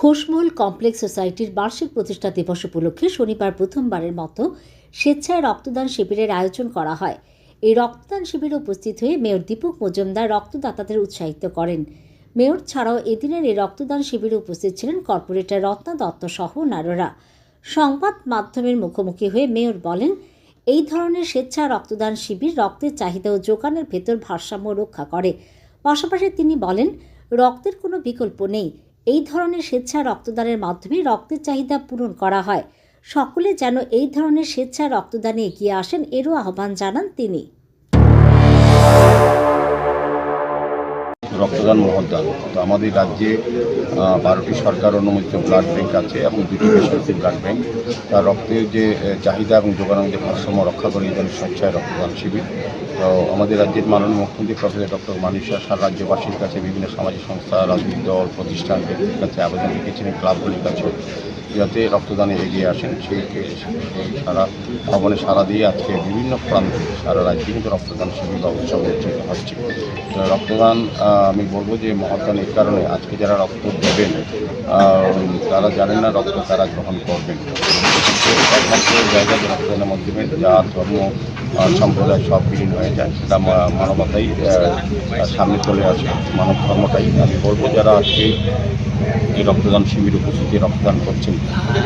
ঘোষমহল complex সোসাইটির বার্ষিক প্রতিষ্ঠা দিবস উপলক্ষে শনিবার প্রথমবারের মতো স্বেচ্ছায় রক্তদান শিবিরের আয়োজন করা হয়। এই রক্তদান শিবিরে উপস্থিত হয়ে মেয়র দীপক মজুমদার রক্তদাতাদের উৎসাহিত করেন। মেয়র ছাড়াও এদিনের এই রক্তদান শিবিরে উপস্থিত ছিলেন কর্পোরেটর রত্না দত্ত সহ অন্যান্যরা। সংবাদ মাধ্যমের মুখোমুখি হয়ে মেয়র বলেন, এই ধরনের স্বেচ্ছা রক্তদান শিবির রক্তের চাহিদা ও যোগানের ভেতর ভারসাম্য রক্ষা করে। পাশাপাশি তিনি বলেন, রক্তের কোনো বিকল্প নেই। এই ধরনের স্বেচ্ছা রক্তদানের মাধ্যমে রক্তের চাহিদা পূরণ করা হয়। সকলে যেন এই ধরনের স্বেচ্ছা রক্তদানে এগিয়ে আসেন, এরও আহ্বান জানান তিনি। রক্তদান মহোদ্যান তো আমাদের রাজ্যে 12টি সরকার অনুমোদিত ব্লাড ব্যাংক আছে এবং 2টি বেসরকারি ব্লাড ব্যাংক। তার রক্তের যে চাহিদা এবং যোগানের যে ভারসাম্য রক্ষা করে এই স্বেচ্ছায় রক্তদান শিবির। তো আমাদের রাজ্যের মাননীয় মুখ্যমন্ত্রী প্রফেসর ডক্টর মানিক সাহা সারা রাজ্যবাসীর কাছে বিভিন্ন সামাজিক সংস্থা, রাজনৈতিক দল, প্রতিষ্ঠান ব্যক্তির কাছে আবেদন রেখেছেন, ক্লাবগুলির কাছে যাতে রক্তদানে এগিয়ে আসেন। সেই সারা আহ্বানে সারা দিয়ে আজকে বিভিন্ন প্রান্তে সারা রাজ্যে কিন্তু রক্তদান শিবির বা উৎসব অনুষ্ঠিত হচ্ছে। তো রক্তদান আমি বলবো যে মহৎদান এই কারণে আজকে যারা রক্ত দেবেন তারা জানেন না রক্ত তারা গ্রহণ করবেন। একমাত্র জায়গা যে রক্তদানের মাধ্যমে জাত, ধর্ম, সম্প্রদায় সব বিলীন হয়ে যায়, সেটা মানবতাই সামনে চলে আসে, মানব ধর্মটাই। আমি বলবো যারা আজকে এই রক্তদান শিবির উপস্থিতি রক্তদান করছেন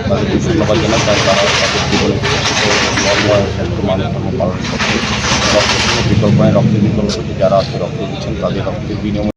তাদেরকে ধন্যবাদ জানাই, তারা তাদের জীবনে মানব ধর্ম পালন করছে। রক্তের কোনো বিকল্প নয়, রক্তের বিকল্প হচ্ছে যারা আজকে রক্ত দিচ্ছেন তাদের রক্তের বিনিময়ে